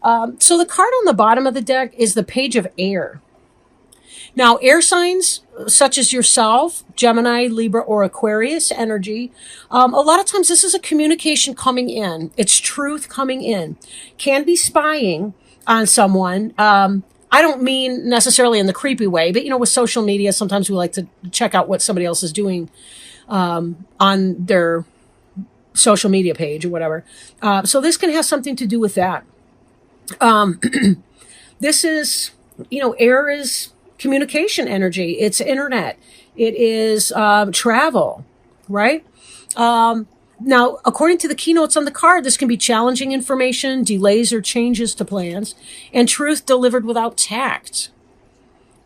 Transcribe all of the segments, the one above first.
So the card on the bottom of the deck is the Page of Air. Now, air signs such as yourself, Gemini, Libra, or Aquarius energy, a lot of times this is a communication coming in. It's truth coming in. Can be spying on someone. I don't mean necessarily in the creepy way, but, with social media, sometimes we like to check out what somebody else is doing on their social media page or whatever. So this can have something to do with that. This is, air is communication energy. It's internet. It is travel, right? Now, according to the keynotes on the card, this can be challenging information, delays or changes to plans, and truth delivered without tact,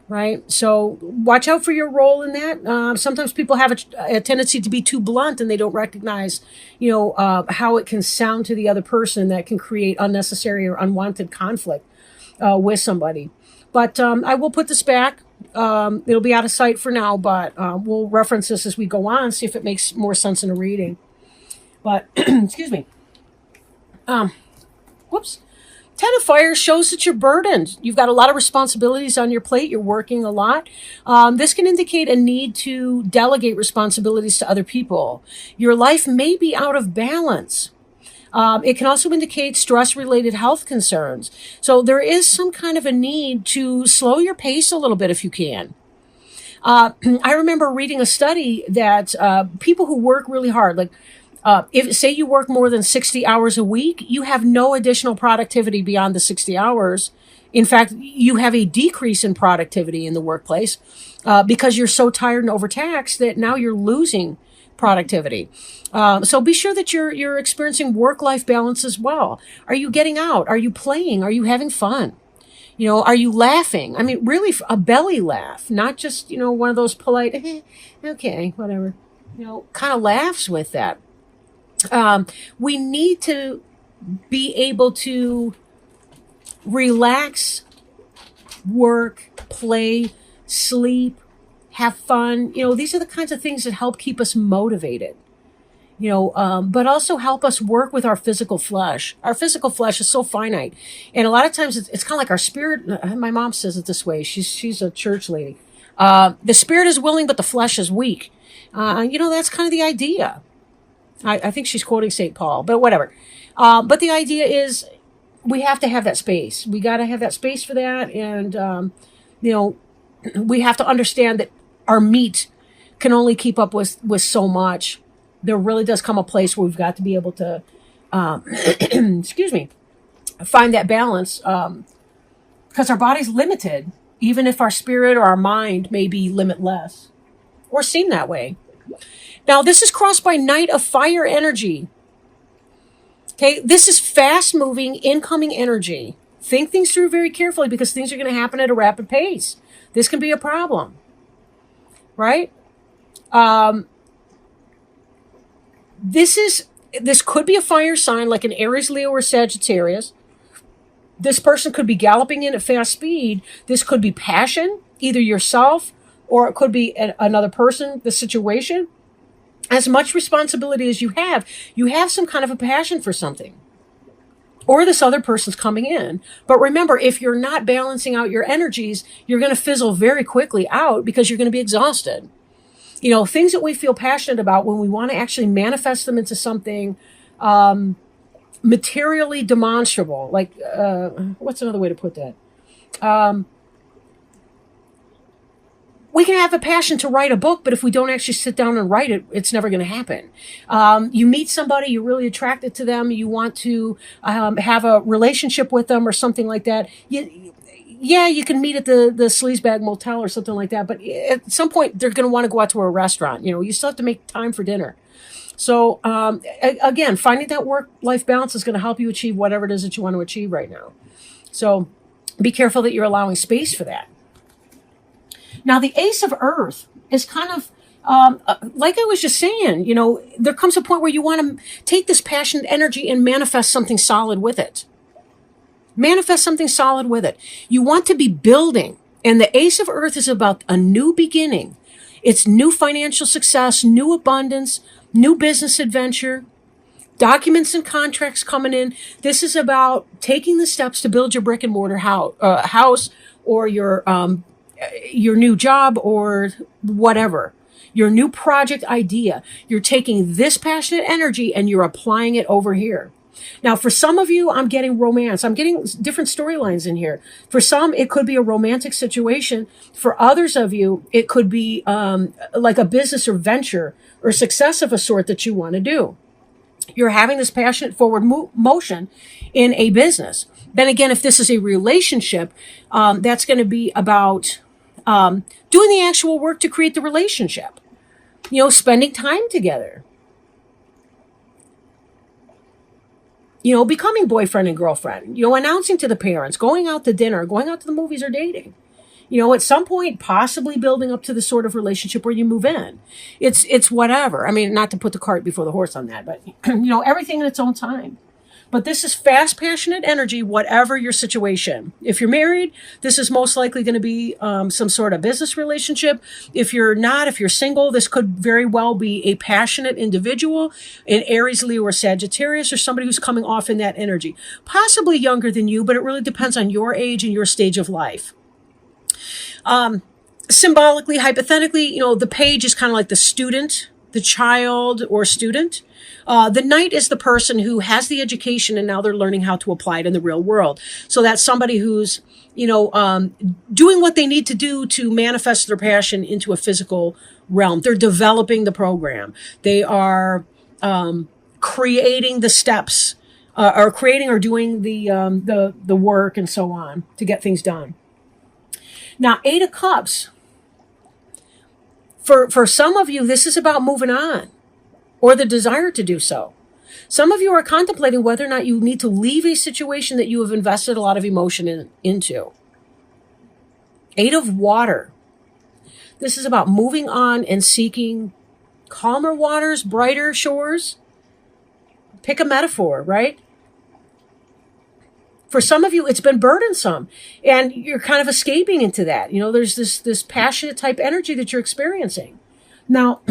right? So watch out for your role in that. Sometimes people have a tendency to be too blunt and they don't recognize, how it can sound to the other person that can create unnecessary or unwanted conflict with somebody. But I will put this back. It'll be out of sight for now, but we'll reference this as we go on, see if it makes more sense in a reading. But, excuse me. Whoops. Ten of Fire shows that you're burdened. You've got a lot of responsibilities on your plate. You're working a lot. This can indicate a need to delegate responsibilities to other people. Your life may be out of balance. It can also indicate stress-related health concerns. So there is some kind of a need to slow your pace a little bit if you can. I remember reading a study that people who work really hard, like if say you work more than 60 hours a week, you have no additional productivity beyond the 60 hours. In fact, you have a decrease in productivity in the workplace because you're so tired and overtaxed that now you're losing productivity. So be sure that you're experiencing work-life balance as well. Are you getting out? Are you playing? Are you having fun? Are you laughing? I mean, really a belly laugh, not just, one of those polite, okay, whatever, kind of laughs with that. We need to be able to relax, work, play, sleep, have fun. These are the kinds of things that help keep us motivated, but also help us work with our physical flesh. Our physical flesh is so finite. And a lot of times it's kind of like our spirit. My mom says it this way. She's a church lady. The spirit is willing, but the flesh is weak. That's kind of the idea. I think she's quoting St. Paul, but whatever. But the idea is we have to have that space. We got to have that space for that. And, we have to understand that our meat can only keep up with so much. There really does come a place where we've got to be able to, excuse me, find that balance. Because our body's limited, even if our spirit or our mind may be limitless or seem that way. Now, this is crossed by Knight of Fire energy. Okay, this is fast-moving, incoming energy. Think things through very carefully because things are going to happen at a rapid pace. This can be a problem, right? This could be a fire sign like an Aries, Leo, or Sagittarius. This person could be galloping in at fast speed. This could be passion, either yourself or it could be another person, the situation. As much responsibility as you have some kind of a passion for something. Or this other person's coming in. But remember, if you're not balancing out your energies, you're going to fizzle very quickly out because you're going to be exhausted. Things that we feel passionate about, when we want to actually manifest them into something materially demonstrable, like, what's another way to put that? We can have a passion to write a book, but if we don't actually sit down and write it, it's never going to happen. You meet somebody, you're really attracted to them, you want to have a relationship with them or something like that. You can meet at the Sleazebag Motel or something like that, but at some point they're going to want to go out to a restaurant. You still have to make time for dinner. So again, finding that work-life balance is going to help you achieve whatever it is that you want to achieve right now. So be careful that you're allowing space for that. Now, the Ace of Earth is kind of, like I was just saying, there comes a point where you want to take this passionate energy and manifest something solid with it. Manifest something solid with it. You want to be building. And the Ace of Earth is about a new beginning. It's new financial success, new abundance, new business adventure. Documents and contracts coming in. This is about taking the steps to build your brick and mortar house or your new job or whatever. Your new project idea. You're taking this passionate energy and you're applying it over here. Now, for some of you, I'm getting romance. I'm getting different storylines in here. For some, it could be a romantic situation. For others of you, it could be like a business or venture or success of a sort that you want to do. You're having this passionate forward motion in a business. Then again, if this is a relationship, that's going to be about doing the actual work to create the relationship. Spending time together. Becoming boyfriend and girlfriend. Announcing to the parents, going out to dinner, going out to the movies, or dating. At some point, possibly building up to the sort of relationship where you move in. It's whatever. I mean, not to put the cart before the horse on that, but, everything in its own time. But this is fast, passionate energy, whatever your situation. If you're married, this is most likely going to be some sort of business relationship. If you're not, if you're single, this could very well be a passionate individual, an Aries, Leo, or Sagittarius, or somebody who's coming off in that energy. Possibly younger than you, but it really depends on your age and your stage of life. Symbolically, hypothetically, the page is kind of like the student, the child or student. The knight is the person who has the education and now they're learning how to apply it in the real world. So that's somebody who's, doing what they need to do to manifest their passion into a physical realm. They're developing the program. They are creating the steps, or creating or doing the work and so on to get things done. Now, 8 of Cups. For some of you, this is about moving on or the desire to do so. Some of you are contemplating whether or not you need to leave a situation that you have invested a lot of emotion into. 8 of Water. This is about moving on and seeking calmer waters, brighter shores. Pick a metaphor, right? For some of you, it's been burdensome and you're kind of escaping into that. There's this passionate type energy that you're experiencing. Now,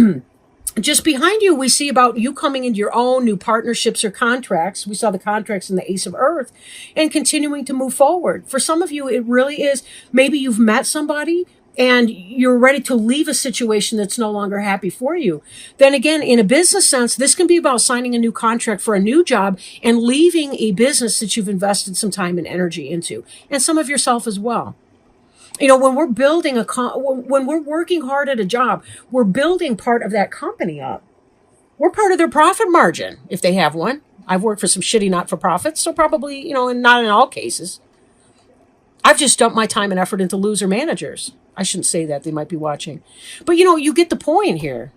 just behind you, we see about you coming into your own new partnerships or contracts. We saw the contracts in the Ace of Earth and continuing to move forward. For some of you, it really is, maybe you've met somebody and you're ready to leave a situation that's no longer happy for you. Then again, in a business sense, this can be about signing a new contract for a new job and leaving a business that you've invested some time and energy into, and some of yourself as well. When we're building when we're working hard at a job, we're building part of that company up. We're part of their profit margin, if they have one. I've worked for some shitty not-for-profits, so probably, and not in all cases. I've just dumped my time and effort into loser managers. I shouldn't say that. They might be watching. But, you get the point here.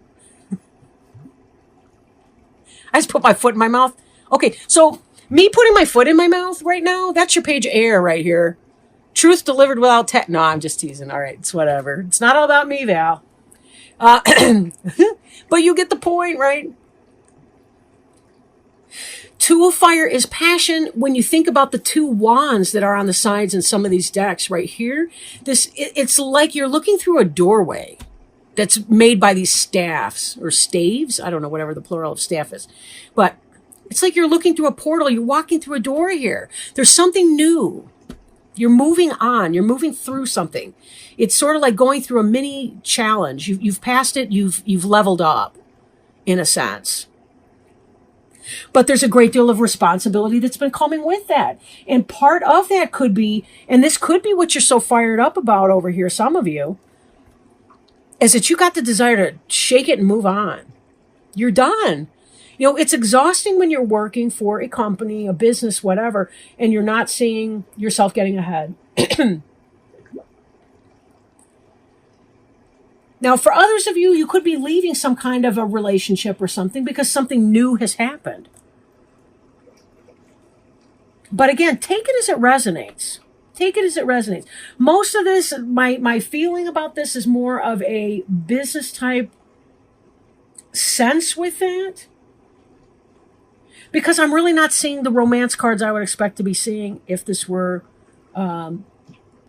I just put my foot in my mouth. Okay, so me putting my foot in my mouth right now, that's your page of air right here. Truth delivered without No, I'm just teasing. All right, it's whatever. It's not all about me, Val. But you get the point, right? 2 of Fire is passion. When you think about the 2 wands that are on the sides in some of these decks right here, it's like you're looking through a doorway that's made by these staffs or staves. I don't know, whatever the plural of staff is. But it's like you're looking through a portal. You're walking through a door here. There's something new. You're moving on. You're moving through something. It's sort of like going through a mini challenge. You've passed it. You've leveled up, in a sense. But there's a great deal of responsibility that's been coming with that. And part of that could be, and this could be what you're so fired up about over here, some of you, is that you got the desire to shake it and move on. You're done. It's exhausting when you're working for a company, a business, whatever, and you're not seeing yourself getting ahead. Now, for others of you, you could be leaving some kind of a relationship or something because something new has happened. But again, take it as it resonates. Take it as it resonates. Most of this, my feeling about this is more of a business type sense with that. Because I'm really not seeing the romance cards I would expect to be seeing if this were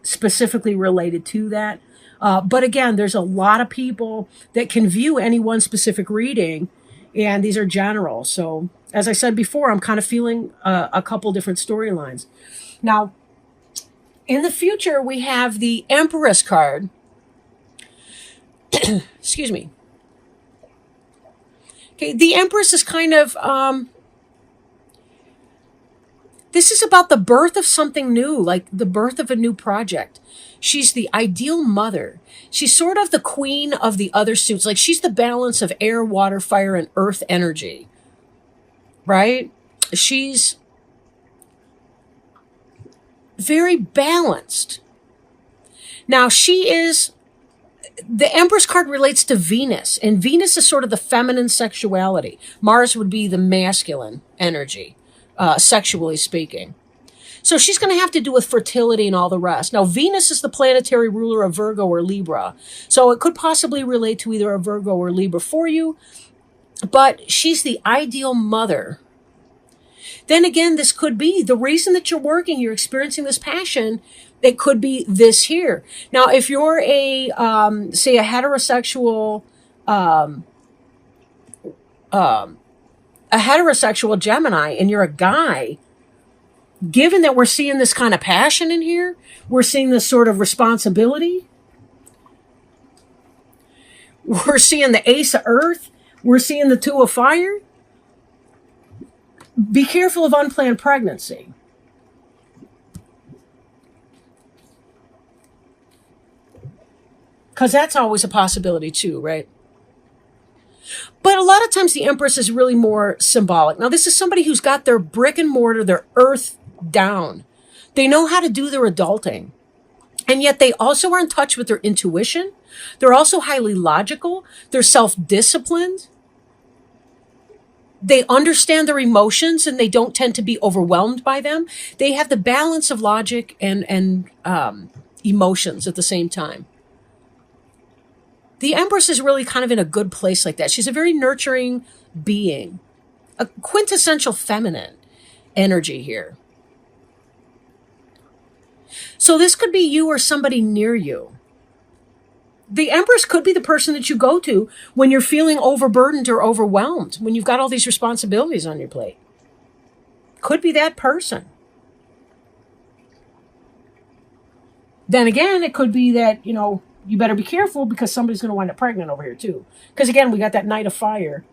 specifically related to that. But again, there's a lot of people that can view any one specific reading, and these are general. So As I said before, I'm kind of feeling a couple different storylines. Now, in the future, we have the Empress card. Excuse me. Okay, the Empress is kind of, this is about the birth of something new, like the birth of a new project. She's the ideal mother. She's sort of the queen of the other suits. Like she's the balance of air, water, fire, and earth energy. Right? She's very balanced. Now, the Empress card relates to Venus, and Venus is sort of the feminine sexuality. Mars would be the masculine energy, sexually speaking. So she's going to have to do with fertility and all the rest. Now, Venus is the planetary ruler of Virgo or Libra. So it could possibly relate to either a Virgo or Libra for you, but she's the ideal mother. Then again, this could be the reason that you're working, you're experiencing this passion. It could be this here. Now, if you're say a heterosexual, Gemini and you're a guy, given that we're seeing this kind of passion in here, we're seeing this sort of responsibility. We're seeing the Ace of Earth. We're seeing the Two of Fire. Be careful of unplanned pregnancy. Because that's always a possibility too, right? But a lot of times the Empress is really more symbolic. Now, this is somebody who's got their brick and mortar, their earth down. They know how to do their adulting. And yet they also are in touch with their intuition. They're also highly logical. They're self-disciplined. They understand their emotions and they don't tend to be overwhelmed by them. They have the balance of logic and emotions at the same time. The Empress is really kind of in a good place like that. She's a very nurturing being, a quintessential feminine energy here. So this could be you or somebody near you. The Empress could be the person that you go to when you're feeling overburdened or overwhelmed, when you've got all these responsibilities on your plate. Could be that person. Then again, it could be that, you better be careful because somebody's going to wind up pregnant over here too. Because again, we got that Knight of Fire.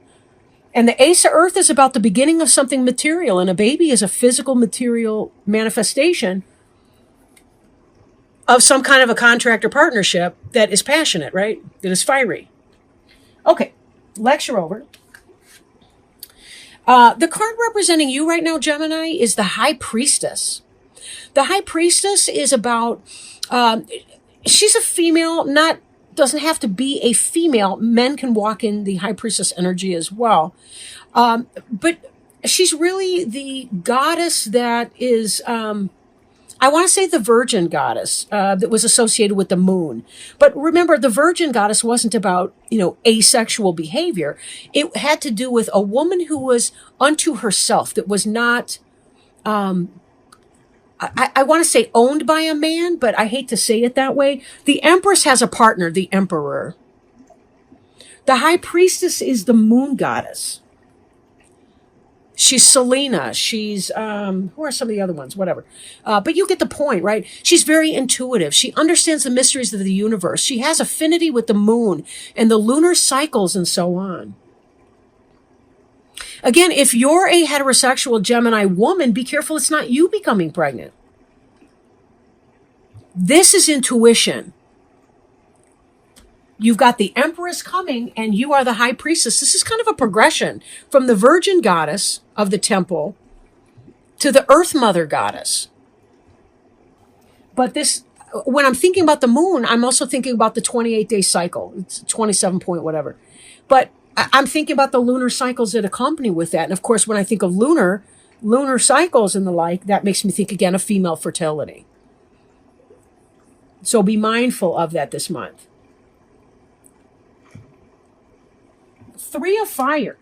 And the Ace of Earth is about the beginning of something material. And a baby is a physical material manifestation of some kind of a contract or partnership that is passionate, right? That is fiery. Okay, lecture over. The card representing you right now, Gemini, is the High Priestess. The High Priestess is about... she's a female, doesn't have to be a female. Men can walk in the High Priestess energy as well. But she's really the goddess that is, I want to say the virgin goddess, that was associated with the moon. But remember, the virgin goddess wasn't about, asexual behavior. It had to do with a woman who was unto herself, that was not, I want to say owned by a man, but I hate to say it that way. The Empress has a partner, the Emperor. The High Priestess is the moon goddess. She's Selena. She's, who are some of the other ones? Whatever. But you get the point, right? She's very intuitive. She understands the mysteries of the universe. She has affinity with the moon and the lunar cycles and so on. Again, if you're a heterosexual Gemini woman, be careful it's not you becoming pregnant. This is intuition. You've got the Empress coming and you are the High Priestess. This is kind of a progression from the Virgin Goddess of the temple to the Earth Mother Goddess. But when I'm thinking about the moon, I'm also thinking about the 28-day cycle. It's 27 point whatever. But I'm thinking about the lunar cycles that accompany with that. And of course, when I think of lunar cycles and the like, that makes me think again of female fertility. So be mindful of that this month. Three of Fire.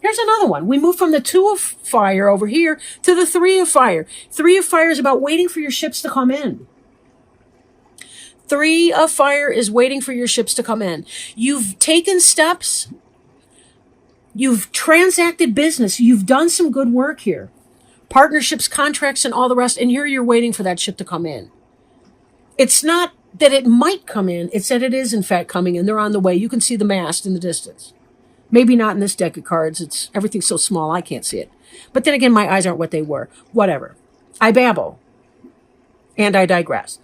Here's another one. We move from the Two of Fire over here to the Three of Fire. Three of Fire is about waiting for your ships to come in. Three of Fire is waiting for your ships to come in. You've taken steps. You've transacted business. You've done some good work here. Partnerships, contracts, and all the rest. And here you're waiting for that ship to come in. It's not that it might come in. It's that it is, in fact, coming in. They're on the way. You can see the mast in the distance. Maybe not in this deck of cards. Everything's so small, I can't see it. But then again, my eyes aren't what they were. Whatever. I babble. And I digress.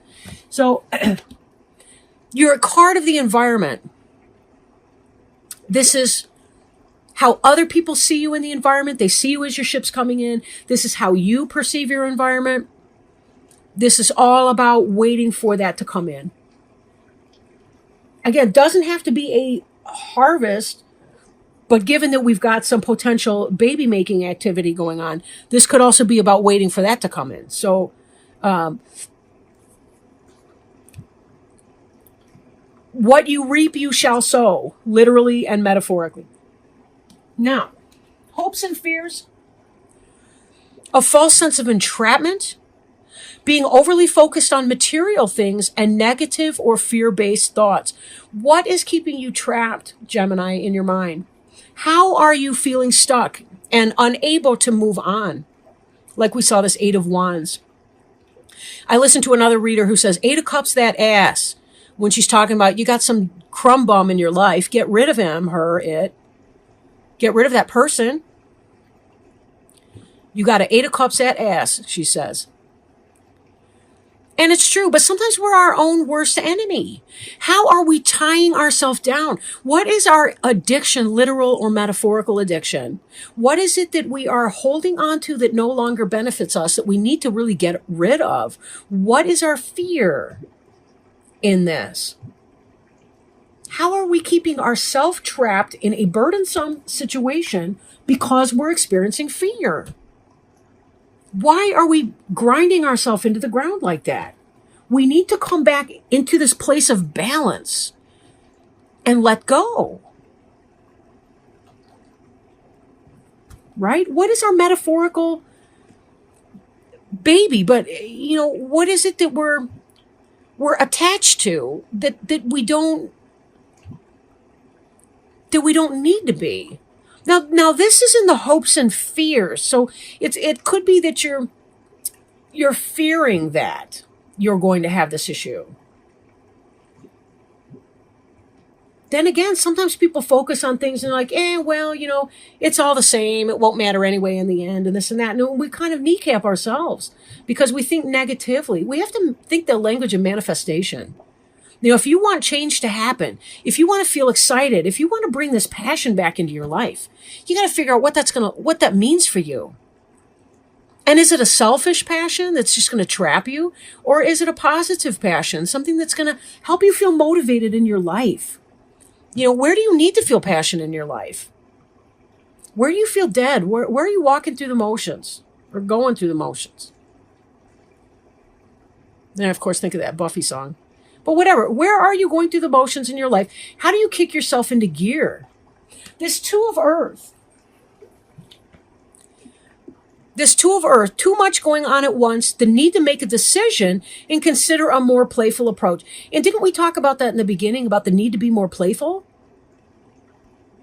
So, you're a card of the environment. This is how other people see you in the environment. They see you as your ship's coming in. This is how you perceive your environment. This is all about waiting for that to come in. Again, doesn't have to be a harvest, but given that we've got some potential baby making activity going on, this could also be about waiting for that to come in. So, what you reap, you shall sow, literally and metaphorically. Now, hopes and fears, a false sense of entrapment, being overly focused on material things, and negative or fear-based thoughts. What is keeping you trapped, Gemini, in your mind? How are you feeling stuck and unable to move on? Like we saw this Eight of Wands. I listened to another reader who says, Eight of Cups, that ass. When she's talking about, you got some crumb bum in your life, get rid of him, her, it. Get rid of that person. You got an Eight of Cups, that ass, she says. And it's true, but sometimes we're our own worst enemy. How are we tying ourselves down? What is our addiction, literal or metaphorical addiction? What is it that we are holding on to that no longer benefits us, that we need to really get rid of? What is our fear in this? How are we keeping ourselves trapped in a burdensome situation because we're experiencing fear? Why are we grinding ourselves into the ground like that? We need to come back into this place of balance and let go. Right? What is our metaphorical baby? But, what is it that we're attached to that we don't need to be? Now this is in the hopes and fears. So it could be that you're fearing that you're going to have this issue. Then again, sometimes people focus on things and like, it's all the same. It won't matter anyway in the end, and this and that. And we kind of kneecap ourselves because we think negatively. We have to think the language of manifestation. If you want change to happen, if you want to feel excited, if you want to bring this passion back into your life, you got to figure out what that means for you. And is it a selfish passion that's just going to trap you? Or is it a positive passion, something that's going to help you feel motivated in your life? Where do you need to feel passion in your life? Where do you feel dead? Where are you walking through the motions or going through the motions? Then, of course, think of that Buffy song. But whatever, where are you going through the motions in your life? How do you kick yourself into gear? This Two of Earth, too much going on at once, the need to make a decision and consider a more playful approach. And didn't we talk about that in the beginning, about the need to be more playful?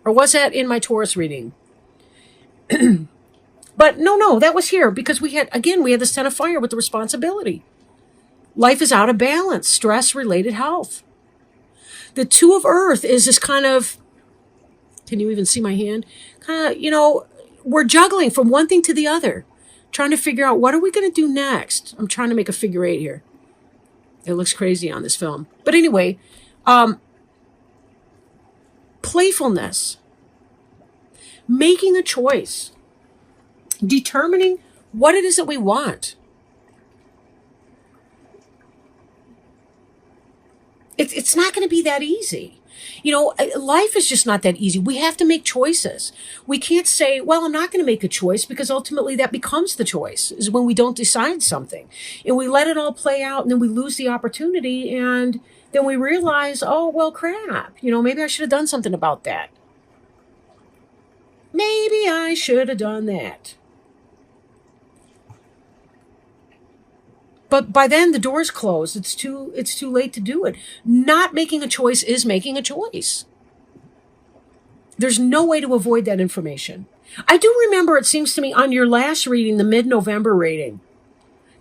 Or was that in my Taurus reading? But no, that was here because we had this Ten of Fire with the responsibility. Life is out of balance, stress-related health. The Two of Earth is this kind of, can you even see my hand? We're juggling from one thing to the other, trying to figure out what are we going to do next. I'm trying to make a figure eight here. It looks crazy on this film. But anyway, playfulness, making a choice, determining what it is that we want. It's not going to be that easy. Life is just not that easy. We have to make choices. We can't say, well, I'm not going to make a choice, because ultimately that becomes the choice, is when we don't decide something and we let it all play out, and then we lose the opportunity, and then we realize, oh, well, crap, maybe I should have done something about that. Maybe I should have done that. But by then the door's closed. It's too late to do it. Not making a choice is making a choice. There's no way to avoid that information. I do remember, it seems to me, on your last reading, the mid-November reading,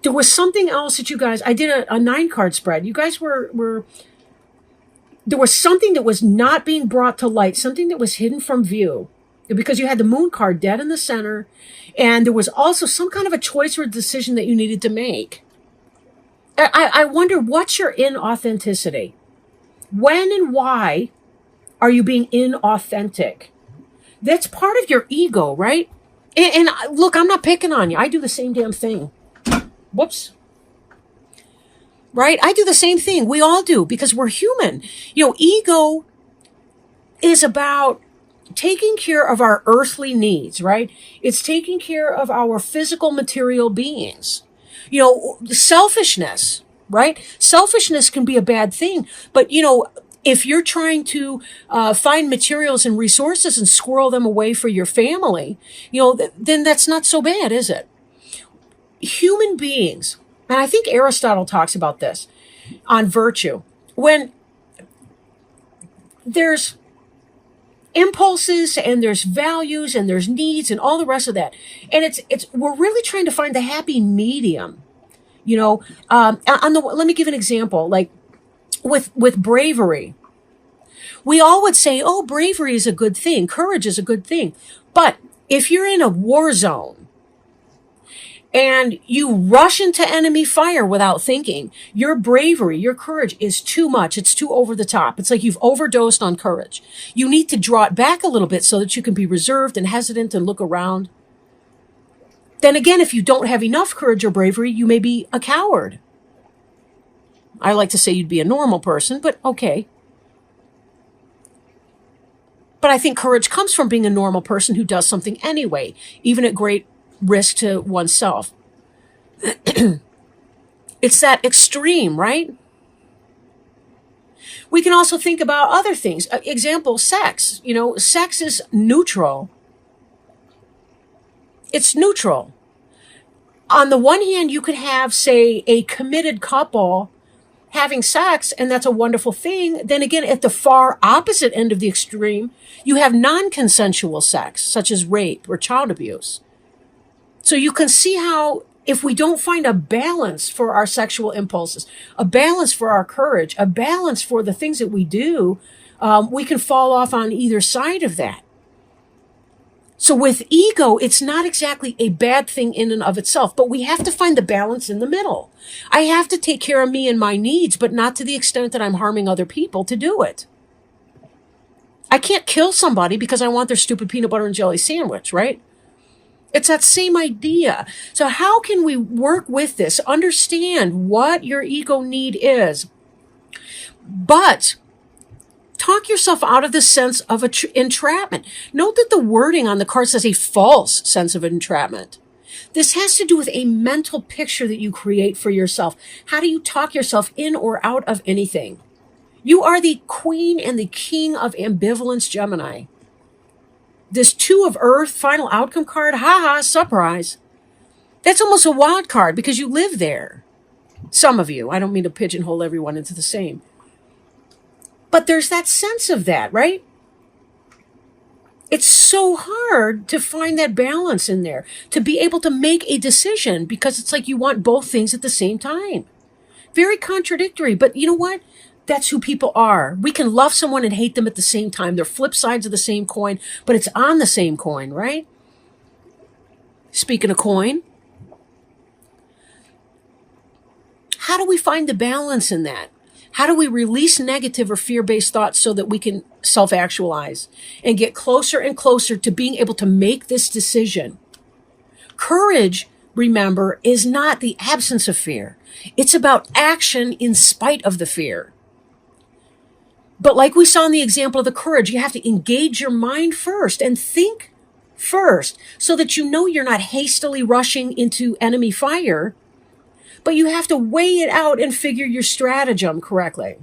there was something else that you guys, I did a 9-card spread. You guys were, there was something that was not being brought to light, something that was hidden from view, because you had the moon card dead in the center, and there was also some kind of a choice or decision that you needed to make. I wonder, what's your inauthenticity? When and why are you being inauthentic? That's part of your ego, right? And look, I'm not picking on you. I do the same damn thing. Whoops. Right? I do the same thing. We all do, because we're human. Ego is about taking care of our earthly needs, right? It's taking care of our physical material beings. Selfishness, right? Selfishness can be a bad thing, but if you're trying to find materials and resources and squirrel them away for your family, then that's not so bad, is it? Human beings, and I think Aristotle talks about this on virtue, when there's impulses and there's values and there's needs and all the rest of that, and we're really trying to find the happy medium. Let me give an example, like with bravery. We all would say, oh, bravery is a good thing, courage is a good thing. But if you're in a war zone and you rush into enemy fire without thinking, your bravery, your courage is too much. It's too over the top. It's like you've overdosed on courage. You need to draw it back a little bit so that you can be reserved and hesitant and look around. Then again, if you don't have enough courage or bravery, you may be a coward. I like to say you'd be a normal person, but okay. But I think courage comes from being a normal person who does something anyway, even at great risk to oneself. It's that extreme, right? We can also think about other things. Example, sex. Sex is neutral. It's neutral. On the one hand, you could have, say, a committed couple having sex, and that's a wonderful thing. Then again, at the far opposite end of the extreme, you have non-consensual sex, such as rape or child abuse. So you can see how, if we don't find a balance for our sexual impulses, a balance for our courage, a balance for the things that we do, we can fall off on either side of that. So with ego, it's not exactly a bad thing in and of itself, but we have to find the balance in the middle. I have to take care of me and my needs, but not to the extent that I'm harming other people to do it. I can't kill somebody because I want their stupid peanut butter and jelly sandwich, right? It's that same idea. So how can we work with this? Understand what your ego need is, but talk yourself out of the sense of entrapment. Note that the wording on the card says a false sense of entrapment. This has to do with a mental picture that you create for yourself. How do you talk yourself in or out of anything? You are the queen and the king of ambivalence, Gemini. This 2 of Earth final outcome card, surprise. That's almost a wild card because you live there. Some of you. I don't mean to pigeonhole everyone into the same. But there's that sense of that, right? It's so hard to find that balance in there, to be able to make a decision, because it's like you want both things at the same time. Very contradictory, but you know what? That's who people are. We can love someone and hate them at the same time. They're flip sides of the same coin, but it's on the same coin, right? Speaking of coin, how do we find the balance in that? How do we release negative or fear-based thoughts so that we can self-actualize and get closer and closer to being able to make this decision? Courage, remember, is not the absence of fear. It's about action in spite of the fear. But like we saw in the example of the courage, you have to engage your mind first and think first so that you know you're not hastily rushing into enemy fire, but you have to weigh it out and figure your stratagem correctly.